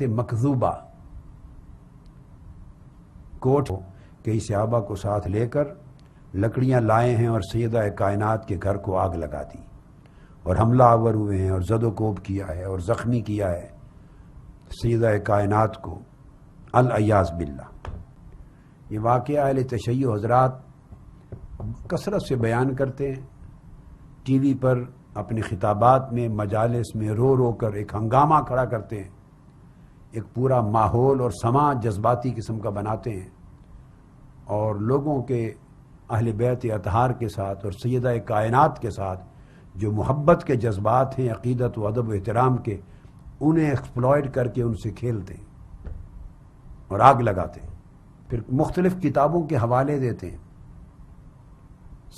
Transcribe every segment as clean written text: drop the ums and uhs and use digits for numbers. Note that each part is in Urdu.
مکذوبہ کوٹ کئی صحابہ کو ساتھ لے کر لکڑیاں لائے ہیں اور سیدہ کائنات کے گھر کو آگ لگا دی اور حملہ آور ہوئے ہیں اور زد و کوب کیا ہے اور زخمی کیا ہے سیدہ کائنات کو، العیاذ باللہ۔ یہ واقعہ اہل تشیع حضرات کثرت سے بیان کرتے ہیں، ٹی وی پر اپنے خطابات میں، مجالس میں رو رو کر ایک ہنگامہ کھڑا کرتے ہیں، ایک پورا ماحول اور سماج جذباتی قسم کا بناتے ہیں اور لوگوں کے اہل بیت اطہار کے ساتھ اور سیدہ کائنات کے ساتھ جو محبت کے جذبات ہیں، عقیدت و ادب و احترام کے، انہیں ایکسپلائٹ کر کے ان سے کھیلتے ہیں اور آگ لگاتے ہیں، پھر مختلف کتابوں کے حوالے دیتے ہیں۔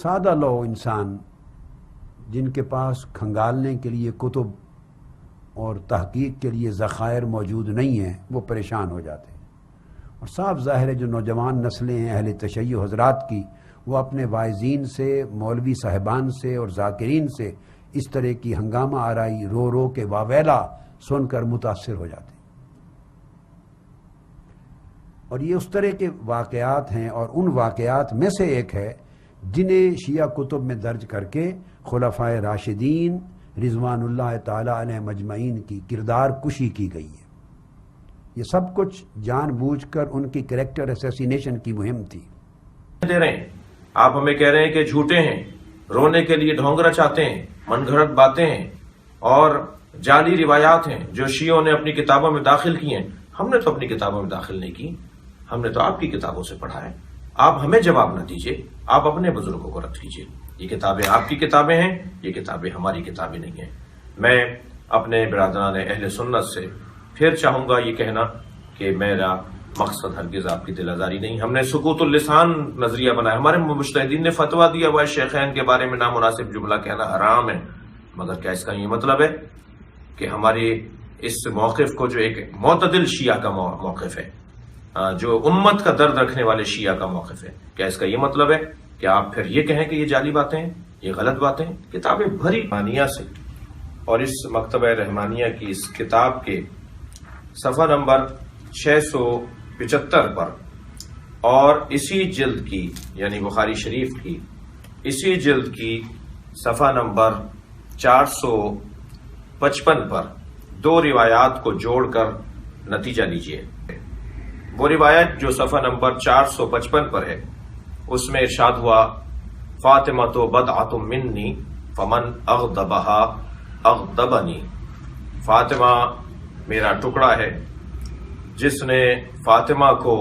سادہ لو انسان جن کے پاس کھنگالنے کے لیے کتب اور تحقیق کے لیے ذخائر موجود نہیں ہیں، وہ پریشان ہو جاتے ہیں، اور صاف ظاہر ہے جو نوجوان نسلیں ہیں اہل تشیع حضرات کی، وہ اپنے واعظین سے، مولوی صاحبان سے اور ذاکرین سے اس طرح کی ہنگامہ آرائی رو رو کے واویلا سن کر متاثر ہو جاتے ہیں۔ اور یہ اس طرح کے واقعات ہیں، اور ان واقعات میں سے ایک ہے جنہیں شیعہ کتب میں درج کر کے خلفائے راشدین رضوان اللہ تعالی علیہ مجمعین کی کردار کشی کی گئی ہے۔ یہ سب کچھ جان بوجھ کر ان کی کریکٹر اسیسینیشن کی مہم تھی۔ دے رہے ہیں آپ ہمیں کہہ رہے ہیں کہ جھوٹے ہیں، رونے کے لیے ڈھونگ رچاتے ہیں، من گھڑت باتیں ہیں اور جعلی روایات ہیں جو شیعوں نے اپنی کتابوں میں داخل کی ہیں۔ ہم نے تو اپنی کتابوں میں داخل نہیں کی، ہم نے تو آپ کی کتابوں سے پڑھا ہے۔ آپ ہمیں جواب نہ دیجئے، آپ اپنے بزرگوں کو رد کیجئے۔ یہ کتابیں آپ کی کتابیں ہیں، یہ کتابیں ہماری کتابیں نہیں ہیں۔ میں اپنے برادران اہل سنت سے پھر چاہوں گا یہ کہنا کہ میرا مقصد ہرگز آپ کی دل آزاری نہیں۔ ہم نے سکوت اللسان نظریہ بنایا، ہمارے مجتہدین نے فتویٰ دیا ہوا ہے شیخین کے بارے میں نامناسب جملہ کہنا حرام ہے، مگر کیا اس کا یہ مطلب ہے کہ ہمارے اس موقف کو جو ایک معتدل شیعہ کا موقف ہے، جو امت کا درد رکھنے والے شیعہ کا موقف ہے، کیا اس کا یہ مطلب ہے کہ آپ پھر یہ کہیں کہ یہ جعلی باتیں ہیں، یہ غلط باتیں ہیں؟ کتابیں بھری رحمانیہ سے، اور اس مکتبہ رحمانیہ کی اس کتاب کے صفحہ نمبر 675 پر اور اسی جلد کی یعنی بخاری شریف کی اسی جلد کی صفحہ نمبر 455 پر دو روایات کو جوڑ کر نتیجہ لیجئے۔ وہ روایت جو صفحہ نمبر 455 پر ہے، اس میں ارشاد ہوا فاطمہ تو بدعۃ منی فمن اغضبها اغضبنی، فاطمہ میرا ٹکڑا ہے، جس نے فاطمہ کو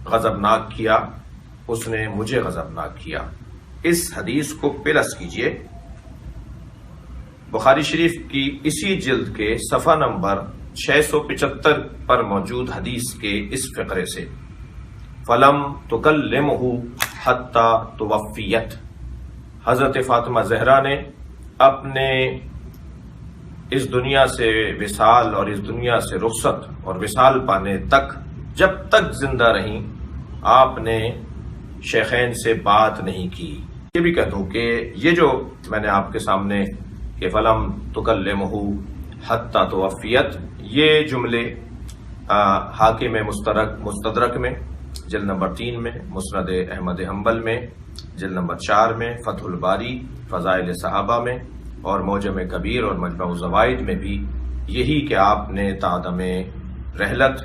غضبناک کیا اس نے مجھے غضبناک کیا۔ اس حدیث کو پلس کیجئے بخاری شریف کی اسی جلد کے صفحہ نمبر 675 پر موجود حدیث کے اس فقرے سے، فلم تکلمہ حتی توفیت، حضرت فاطمہ زہرا نے اپنے اس دنیا سے وصال اور اس دنیا سے رخصت اور وصال پانے تک، جب تک زندہ رہیں، آپ نے شیخین سے بات نہیں کی۔ یہ بھی کہہ دوں کہ یہ جو میں نے آپ کے سامنے کہ فلم تکلمہ حتی توفیت، یہ جملے حاکم مستدرک میں جلد نمبر 3 میں، مسند احمد حنبل میں جلد نمبر 4 میں، فتح الباری فضائل صحابہ میں اور معجم کبیر اور مجمع الزوائد میں بھی یہی کہ آپ نے تعدم رحلت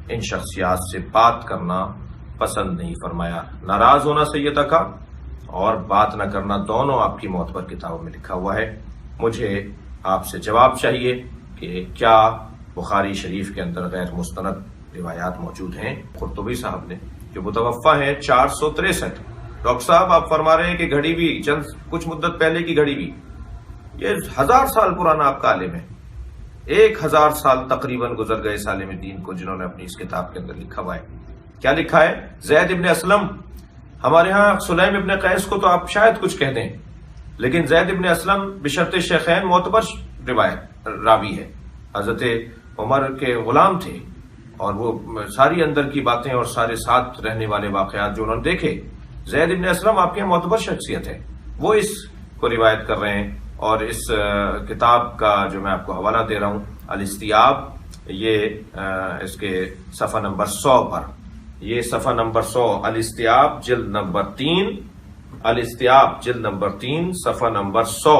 ان شخصیات سے بات کرنا پسند نہیں فرمایا۔ ناراض ہونا سیدہ کا اور بات نہ کرنا دونوں آپ کی معتبر کتابوں میں لکھا ہوا ہے۔ مجھے آپ سے جواب چاہیے کہ کیا بخاری شریف کے اندر غیر مستند روایات موجود ہیں؟ قرطبی صاحب نے جو متوفہ ہیں 463، ڈاکٹر صاحب آپ فرما رہے ہیں کہ گھڑی بھی کچھ مدت پہلے کی گھڑی بھی، یہ 1000 سال پرانا آپ کا عالم ہے، 1000 سال تقریباً گزر گئے اس عالم دین کو جنہوں نے اپنی اس کتاب کے اندر لکھا ہوا ہے۔ کیا لکھا ہے؟ زید ابن اسلم، ہمارے ہاں سلیم ابن قیس کو تو آپ شاید کچھ کہہ دیں، لیکن زید ابن اسلم بشرط شیخین معتبر روایت راوی ہے، حضرت عمر کے غلام تھے، اور وہ ساری اندر کی باتیں اور سارے ساتھ رہنے والے واقعات جو انہوں نے دیکھے، زید ابن اسلم آپ کی معتبر شخصیت ہے، وہ اس کو روایت کر رہے ہیں۔ اور اس کتاب کا جو میں آپ کو حوالہ دے رہا ہوں، الاستیاب یہ اس کے صفحہ نمبر 100 پر، یہ صفحہ نمبر 100 الاستیاب جلد نمبر 3، الاستیاب جلد نمبر 3 صفحہ نمبر 100،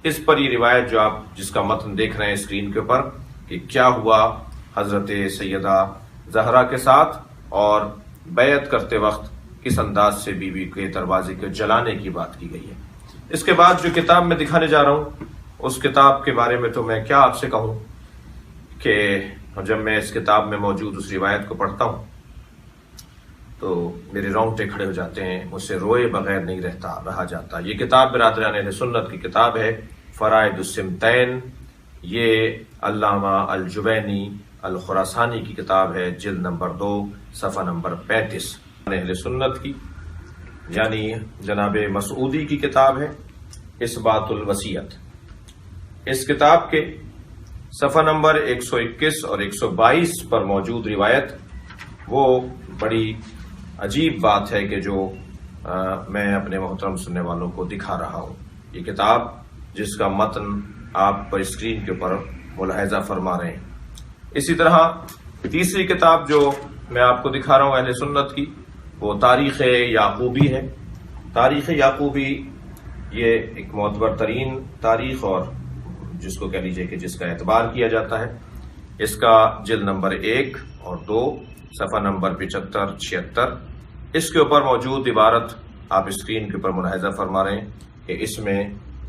اس پر یہ روایت جو آپ جس کا متن دیکھ رہے ہیں اسکرین کے اوپر کہ کیا ہوا حضرت سیدہ زہرا کے ساتھ اور بیعت کرتے وقت کس انداز سے بیوی کے دروازے کے جلانے کی بات کی گئی ہے۔ اس کے بعد جو کتاب میں دکھانے جا رہا ہوں اس کتاب کے بارے میں تو میں کیا آپ سے کہوں کہ جب میں اس کتاب میں موجود اس روایت کو پڑھتا ہوں تو میرے رونگٹے کھڑے ہو جاتے ہیں، مجھ سے روئے بغیر نہیں رہا جاتا۔ یہ کتاب برادران اہل سنت کی کتاب ہے، فرائض السمتین، یہ علامہ الجوینی الخراسانی کی کتاب ہے، جلد نمبر 2 صفحہ نمبر 35، اہل سنت کی یعنی جناب مسعودی کی کتاب ہے، اثبات الوصیت۔ اس کتاب کے صفحہ نمبر 121 اور 122 پر موجود روایت وہ بڑی عجیب بات ہے کہ جو میں اپنے محترم سننے والوں کو دکھا رہا ہوں۔ یہ کتاب جس کا متن آپ پر اسکرین کے اوپر ملاحظہ فرما رہے ہیں۔ اسی طرح تیسری کتاب جو میں آپ کو دکھا رہا ہوں اہل سنت کی، وہ تاریخ یعقوبی ہے۔ تاریخ یعقوبی یہ ایک معتبر ترین تاریخ اور جس کو کہہ لیجئے کہ جس کا اعتبار کیا جاتا ہے، اس کا جلد نمبر 1 اور 2 صفحہ نمبر 75-76، اس کے اوپر موجود عبارت آپ اسکرین کے اوپر ملاحظہ فرما رہے ہیں کہ اس میں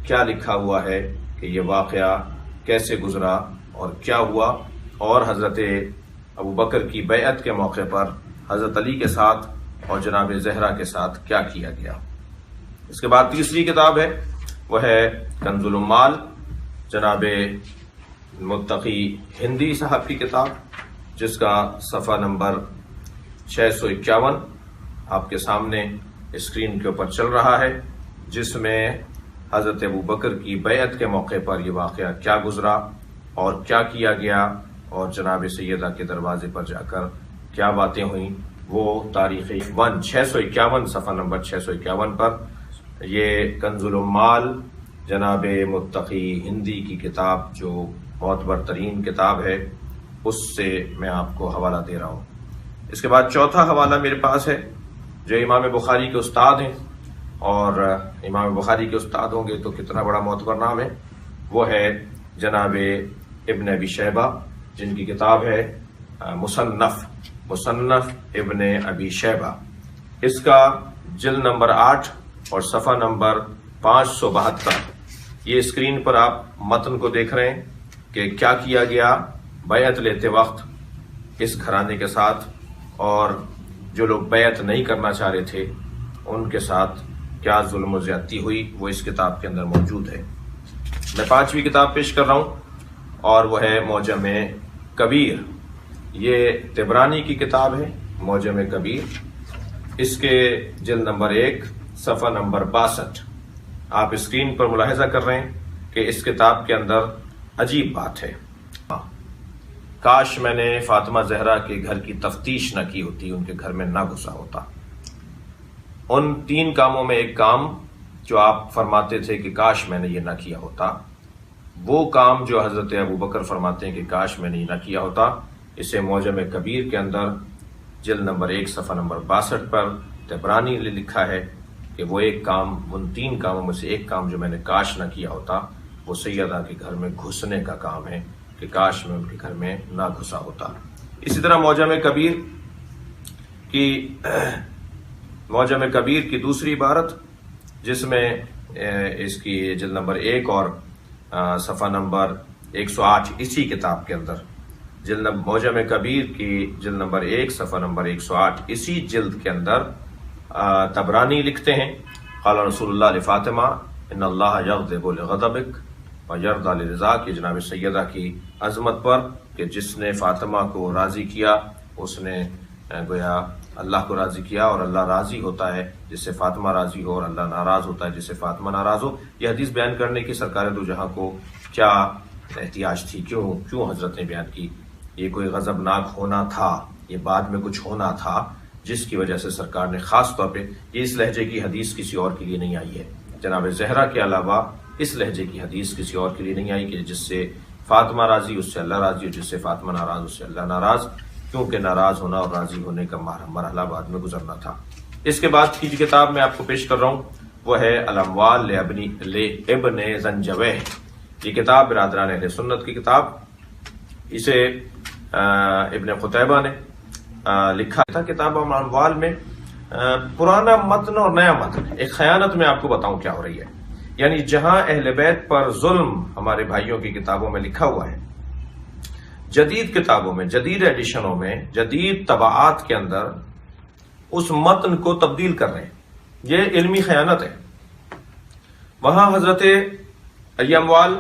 کیا لکھا ہوا ہے کہ یہ واقعہ کیسے گزرا اور کیا ہوا، اور حضرت ابوبکر کی بیعت کے موقع پر حضرت علی کے ساتھ اور جناب زہرا کے ساتھ کیا کیا گیا۔ اس کے بعد تیسری کتاب ہے، وہ ہے کنز العمال، جناب متقی ہندی صاحب کی کتاب، جس کا صفحہ نمبر 651 آپ کے سامنے اسکرین کے اوپر چل رہا ہے، جس میں حضرت ابوبکر کی بیعت کے موقع پر یہ واقعہ کیا گزرا اور کیا کیا گیا، اور جناب سیدہ کے دروازے پر جا کر کیا باتیں ہوئیں، وہ تاریخ 651 صفحہ نمبر 651 پر یہ کنز العمال جناب متقی ہندی کی کتاب جو معتبر ترین کتاب ہے اس سے میں آپ کو حوالہ دے رہا ہوں۔ اس کے بعد چوتھا حوالہ میرے پاس ہے جو امام بخاری کے استاد ہیں، اور امام بخاری کے استاد ہوں گے تو کتنا بڑا معتبر نام ہے، وہ ہے جناب ابن ابی شیبہ، جن کی کتاب ہے مصنف ابن ابی شیبہ۔ اس کا جلد نمبر 8 اور صفحہ نمبر 572، یہ اسکرین پر آپ متن کو دیکھ رہے ہیں کہ کیا کیا گیا بیعت لیتے وقت اس گھرانے کے ساتھ، اور جو لوگ بیعت نہیں کرنا چاہ رہے تھے ان کے ساتھ کیا ظلم و زیادتی ہوئی، وہ اس کتاب کے اندر موجود ہے۔ میں 5ویں کتاب پیش کر رہا ہوں اور وہ ہے معجم کبیر، یہ طبرانی کی کتاب ہے معجم کبیر، اس کے جلد نمبر 1 صفحہ نمبر 62۔ آپ اسکرین پر ملاحظہ کر رہے ہیں کہ اس کتاب کے اندر عجیب بات ہے۔ کاش میں نے فاطمہ زہرا کے گھر کی تفتیش نہ کی ہوتی، ان کے گھر میں نہ گھسا ہوتا۔ ان 3 کاموں میں ایک کام جو آپ فرماتے تھے کہ کاش میں نے یہ نہ کیا ہوتا، وہ کام جو حضرت ابوبکر فرماتے ہیں کہ کاش میں نے یہ نہ کیا ہوتا، اسے معجم کبیر کے اندر جلد نمبر 1 صفحہ نمبر 62 پر طبرانی نے لکھا ہے کہ وہ ایک کام، ان 3 کاموں میں سے ایک کام جو میں نے کاش نہ کیا ہوتا، وہ سیدہ کے گھر میں گھسنے کا کام ہے کہ کاش میں ان کے گھر میں نہ گھسا ہوتا۔ اسی طرح معجم کبیر کی دوسری عبارت، جس میں اس کی جلد نمبر 1 اور صفحہ نمبر 108 اسی کتاب کے اندر، معجم کبیر کی جلد نمبر 1 صفحہ نمبر 108 اسی جلد کے اندر طبرانی لکھتے ہیں، قال رسول اللہ لفاطمہ ان اللہ یغضب لغضبک ویرضی لرضاک، کہ جناب سیدہ کی عظمت پر کہ جس نے فاطمہ کو راضی کیا اس نے گویا اللہ کو راضی کیا، اور اللہ راضی ہوتا ہے جس سے فاطمہ راضی ہو، اور اللہ ناراض ہوتا ہے جس سے فاطمہ ناراض ہو۔ یہ حدیث بیان کرنے کی سرکار دو جہاں کو کیا احتیاج تھی، کیوں حضرت نے بیان کی؟ یہ کوئی غضبناک ہونا تھا، یہ بعد میں کچھ ہونا تھا جس کی وجہ سے سرکار نے خاص طور پہ یہ اس لہجے کی حدیث کسی اور کے لیے نہیں آئی ہے، جناب زہرا کے علاوہ اس لہجے کی حدیث کسی اور کے لیے نہیں آئی کہ جس سے فاطمہ راضی اس سے اللہ راضی، اور جس سے فاطمہ ناراض اس سے اللہ ناراض، کیونکہ ناراض ہونا اور راضی ہونے کا مرحلہ بعد میں گزرنا تھا۔ اس کے بعد کی جو کتاب میں آپ کو پیش کر رہا ہوں وہ ہے الاموال لابن زنجویہ۔ یہ کتاب برادران اہل سنت کی کتاب، اسے ابن قتیبہ نے لکھا تھا۔ کتاب الاموال میں پرانا متن اور نیا متن، ایک خیانت میں آپ کو بتاؤں کیا ہو رہی ہے، یعنی جہاں اہل بیت پر ظلم ہمارے بھائیوں کی کتابوں میں لکھا ہوا ہے، جدید کتابوں میں، جدید ایڈیشنوں میں، جدید طباعات کے اندر اس متن کو تبدیل کر رہے ہیں۔ یہ علمی خیانت ہے۔ وہاں حضرت یہ اموال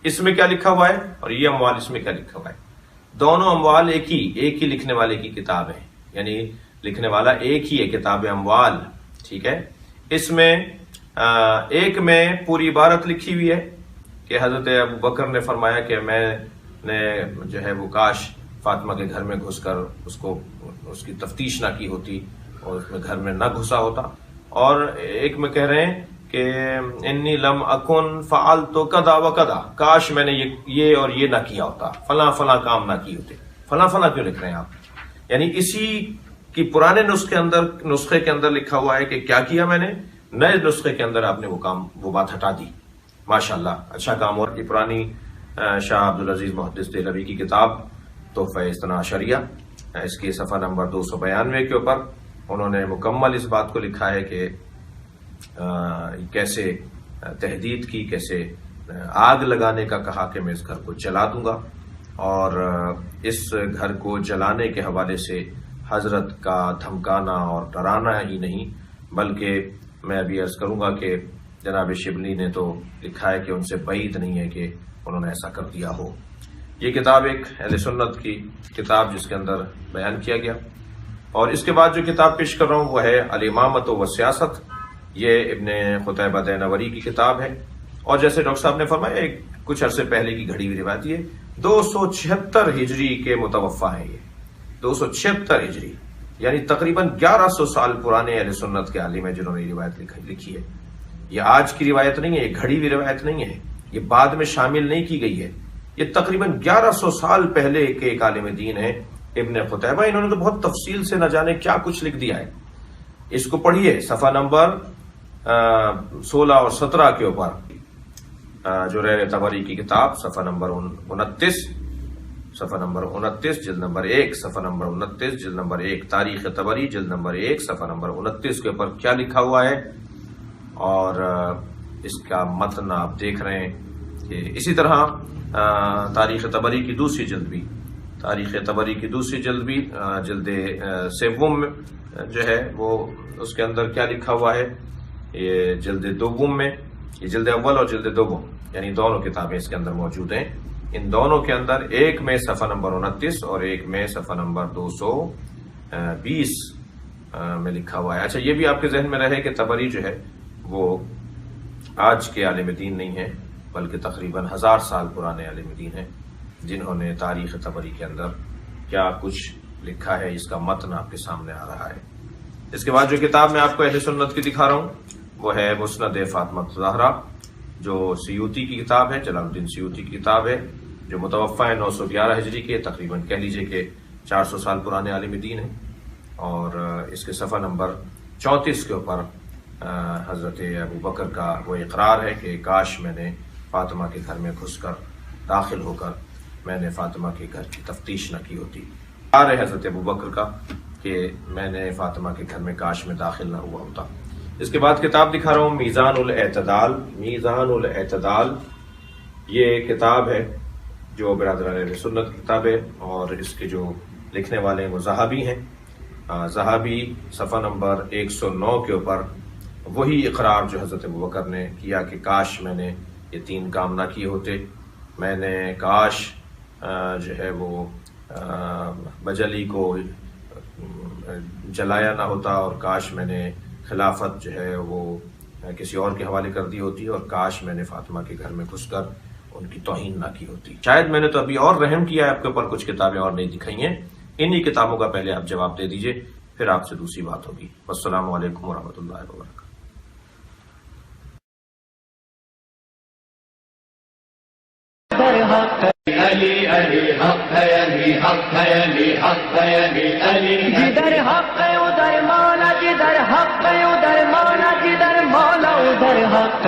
اس میں کیا لکھا ہوا ہے اور یہ اموال اس میں کیا لکھا ہوا ہے، دونوں اموال ایک ہی لکھنے والے کی کتاب ہے، یعنی لکھنے والا ایک ہی ہے، کتاب اموال، ٹھیک ہے۔ اس میں ایک میں پوری عبارت لکھی ہوئی ہے کہ حضرت ابو بکر نے فرمایا کہ میں نے جو ہے وہ کاش فاطمہ کے گھر میں گھس کر اس کی تفتیش نہ کی ہوتی اور اس میں گھر میں نہ گھسا ہوتا، اور ایک میں کہہ رہے ہیں کہ انی لم اکن فعلت کذا و کذا، کاش میں نے یہ اور یہ نہ کیا ہوتا، فلاں فلاں کام نہ کی ہوتے۔ فلاں فلاں کیوں لکھ رہے ہیں آپ؟ یعنی اسی کی پرانے نسخے کے اندر لکھا ہوا ہے کہ کیا کیا میں نے، نئے نسخے کے اندر آپ نے وہ بات ہٹا دی۔ ماشاءاللہ، اچھا کام۔ اور یہ پرانی شاہ عبدالعزیز محدث دہلوی کی کتاب تحفہ اثنا عشریہ، اس کی صفحہ نمبر 292 کے اوپر انہوں نے مکمل اس بات کو لکھا ہے کہ کیسے تہدید کی، کیسے آگ لگانے کا کہا کہ میں اس گھر کو جلا دوں گا، اور اس گھر کو جلانے کے حوالے سے حضرت کا دھمکانا اور ڈرانا ہی نہیں، بلکہ میں ابھی عرض کروں گا کہ جناب شبلی نے تو لکھا ہے کہ ان سے بعید نہیں ہے کہ انہوں نے ایسا کر دیا ہو۔ یہ کتاب ایک اہل سنت کی کتاب جس کے اندر بیان کیا گیا۔ اور اس کے بعد جو کتاب پیش کر رہا ہوں وہ ہے الامامۃ و سیاست، یہ ابن قتیبہ دینوری کی کتاب ہے، اور جیسے ڈاکٹر صاحب نے فرمایا کچھ عرصے پہلے کی گھڑی ہوئی روایت، یہ 276 ہجری کے متوفا ہے، یہ 276 ہجری، یعنی تقریباً 1100 سال پرانے اہل سنت کے عالم ہیں جنہوں نے یہ روایت لکھی ہے۔ یہ آج کی روایت نہیں ہے، یہ گھڑی ہوئی روایت نہیں ہے، یہ بعد میں شامل نہیں کی گئی ہے، یہ تقریباً 1100 سال پہلے کے ایک عالم دین ہے ابن قتیبہ۔ انہوں نے تو بہت تفصیل سے نہ جانے کیا کچھ لکھ دیا ہے، اس کو پڑھیے صفحہ نمبر 16 اور 17 کے اوپر، جو طبری کی کتاب صفحہ نمبر 29، صفحہ نمبر 29 جلد نمبر 1، صفحہ نمبر 29 جلد نمبر 1، تاریخ طبری جلد نمبر 1 صفحہ نمبر 29 کے اوپر کیا لکھا ہوا ہے، اور اس کا متن آپ دیکھ رہے ہیں کہ اسی طرح تاریخ طبری کی دوسری جلد بھی، جلد سوم جو ہے وہ اس کے اندر کیا لکھا ہوا ہے، یہ جلد دوم میں، یہ جلد اول اور جلد دوم، یعنی دونوں کتابیں اس کے اندر موجود ہیں۔ ان دونوں کے اندر ایک میں صفحہ نمبر 29 اور ایک میں صفحہ نمبر 220 میں لکھا ہوا ہے۔ اچھا، یہ بھی آپ کے ذہن میں رہے کہ طبری جو ہے وہ آج کے عالم دین نہیں ہے، بلکہ تقریباً 1000 سال پرانے عالم دین ہیں، جنہوں نے تاریخ طبری کے اندر کیا کچھ لکھا ہے، اس کا متن آپ کے سامنے آ رہا ہے۔ اس کے بعد جو کتاب میں آپ کو اہل سنت کی دکھا رہا ہوں وہ ہے مسند فاطمہ الزہرا، جو سیوطی کی کتاب ہے، جلال الدین سیوطی کی کتاب ہے، جو متوفا ہے 911 ہجری کے، تقریباً کہہ لیجئے کہ 400 سال پرانے عالم دین ہیں۔ اور اس کے صفحہ نمبر 34 کے اوپر حضرت ابو بکر کا وہ اقرار ہے کہ کاش میں نے فاطمہ کے گھر میں گھس کر داخل ہو کر میں نے فاطمہ کے گھر کی تفتیش نہ کی ہوتی۔ اقرار ہے حضرت ابو بکر کا کہ میں نے فاطمہ کے گھر میں کاش میں داخل نہ ہوا ہوتا۔ اس کے بعد کتاب دکھا رہا ہوں میزان الاعتدال۔ میزان الاعتدال یہ کتاب ہے جو برادران اہل سنت کی کتاب ہے، اور اس کے جو لکھنے والے ہیں وہ زہابی ہیں۔ زہابی صفحہ نمبر 109 کے اوپر وہی اقرار جو حضرت ابوبکر نے کیا کہ کاش میں نے یہ 3 کام نہ کیے ہوتے، میں نے کاش جو ہے وہ بجلی کو جلایا نہ ہوتا، اور کاش میں نے خلافت جو ہے وہ کسی اور کے حوالے کر دی ہوتی، اور کاش میں نے فاطمہ کے گھر میں گھس کر ان کی توہین نہ کی ہوتی۔ شاید میں نے تو ابھی اور رحم کیا ہے آپ کے اوپر، کچھ کتابیں اور نہیں دکھائی ہیں، انہی کتابوں کا پہلے آپ جواب دے دیجئے، پھر آپ سے دوسری بات ہوگی۔ السلام علیکم ورحمۃ اللہ وبرکاتہ۔ علی حق علی علی جدھر حق ادھر مولا، جدھر حق ادھر مولا، جدھر مولا ادھر حق